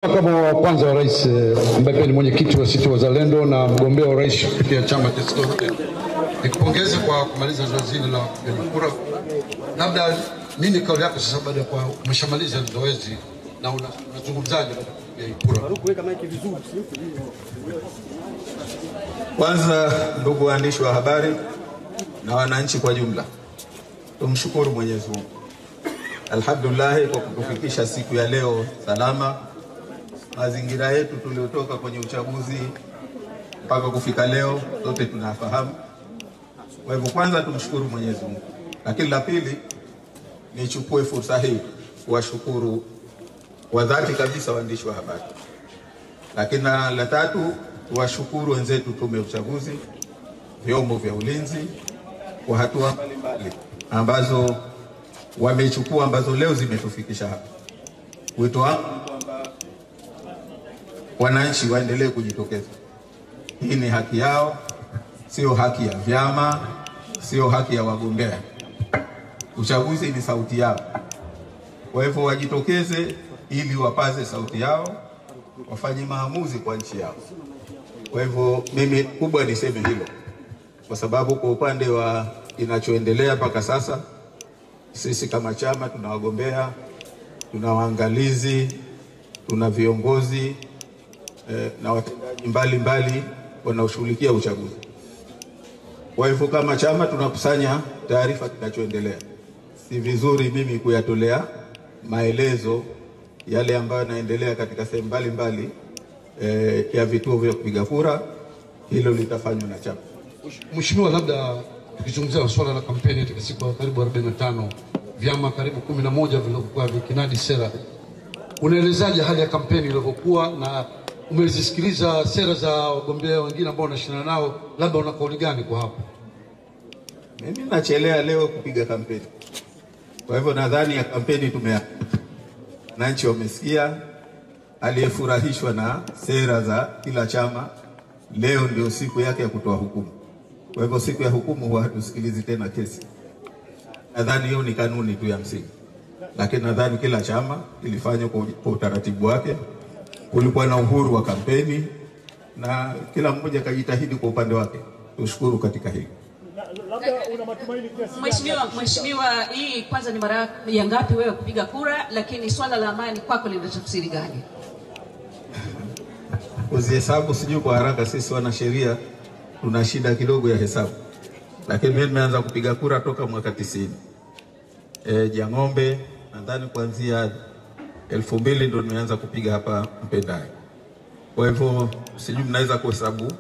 Kama wa kwanza wa rais ambaye ni mwenyekiti wa ACT Wazalendo na mgombea wa rais kupitia chama cha ACT, nikupongeze kwa kumaliza zoezi la kupiga kura. Labda nini kauli yako sasa baada ya kumshamaliza zoezi na unazungumzaje baada ya kupiga kura? Kuweka maiki vizuri. Kwanza, ndugu waandishi wa habari na wananchi kwa jumla, tumshukuru Mwenyezi Mungu alhamdulillah kwa kutufikisha siku ya leo salama. Mazingira yetu tuliotoka kwenye uchaguzi mpaka kufika leo sote tunafahamu. Kwa hivyo kwanza tumshukuru Mwenyezi Mungu. Lakini la pili, nichukue fursa hii kuwashukuru kwa dhati kabisa waandishi wa habari. Lakini la tatu, tuwashukuru wenzetu tume ya uchaguzi, vyombo vya ulinzi kwa hatua mbalimbali ambazo wamechukua ambazo leo zimetufikisha hapa. Wito wangu kwamba wananchi waendelee kujitokeza. Hii ni haki yao, sio haki ya vyama, sio haki ya wagombea. Uchaguzi ni sauti yao. Kwa hivyo wajitokeze ili wapaze sauti yao, wafanye maamuzi kwa nchi yao. Kwa hivyo mimi kubwa niseme hilo, kwa sababu kwa upande wa inachoendelea mpaka sasa, sisi kama chama tuna wagombea, tuna waangalizi, tuna viongozi na watendaji mbalimbali wanaoshughulikia uchaguzi. Kwa hivyo kama chama tunakusanya taarifa kinachoendelea. Si vizuri mimi kuyatolea maelezo yale ambayo yanaendelea katika sehemu mbalimbali ya vituo vya kupiga kura. Hilo litafanywa na chama. Mheshimiwa, labda tukizungumzia swala la kampeni katika siku karibu 45, vyama karibu 11 vilivyokuwa vikinadi sera, unaelezaje hali ya kampeni ilivyokuwa, na umezisikiliza sera za wagombea wengine ambao wanashindana nao, labda una kauli gani kwa hapo? Mimi nachelea leo kupiga kampeni. Kwa hivyo nadhani ya kampeni wananchi wamesikia. Aliyefurahishwa na sera za kila chama, leo ndio siku yake ya kutoa hukumu. Kwa hivyo siku ya hukumu huwa hatusikilizi tena kesi. Nadhani hiyo ni kanuni tu ya msingi. Lakini nadhani kila chama kilifanya kwa utaratibu wake. Kulikuwa na uhuru wa kampeni na kila mmoja kajitahidi kwa upande wake. Tushukuru katika hili. Labda una matumaini kiasi gani? Mheshimiwa, hii kwanza ni mara ya ngapi wewe kupiga kura, lakini swala la amani kwako lina tafsiri gani? Uzihesabu sijui kwa haraka, sisi wana sheria tuna shida kidogo ya hesabu. Lakini mimi nimeanza kupiga kura toka mwaka 90. Jang'ombe nadhani kuanzia 2000 ndio nimeanza kupiga hapa Mpendai. Kwa hivyo sijui mnaweza kuhesabu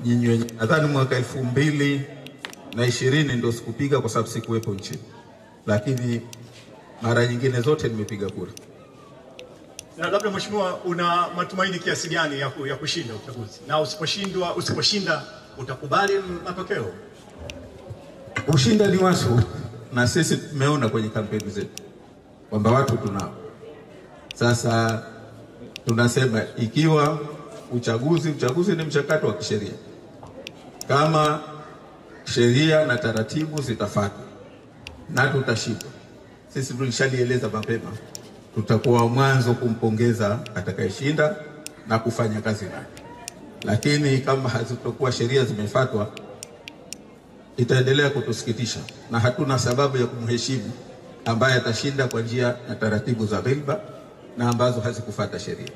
nyinyi wenyewe. Nadhani mwaka 2020 ndio sikupiga kwa sababu sikuwepo nchini. Lakini mara nyingine zote nimepiga kura. Na labda Mheshimiwa, una matumaini kiasi gani ya kushinda uchaguzi? Na usiposhinda utakubali matokeo? Ushinda ni wasu, na sisi tumeona kwenye kampeni zetu kwamba watu tunao. Sasa tunasema ikiwa uchaguzi ni mchakato wa kisheria. Kama sheria na taratibu zitafuatwa na tutashinda, sisi tulishalieleza mapema, tutakuwa mwanzo kumpongeza atakayeshinda na kufanya kazi naye. Lakini kama hazitakuwa sheria zimefuatwa, itaendelea kutusikitisha, na hatuna sababu ya kumheshimu ambaye atashinda kwa njia na taratibu za ghilba na ambazo hazikufuata sheria.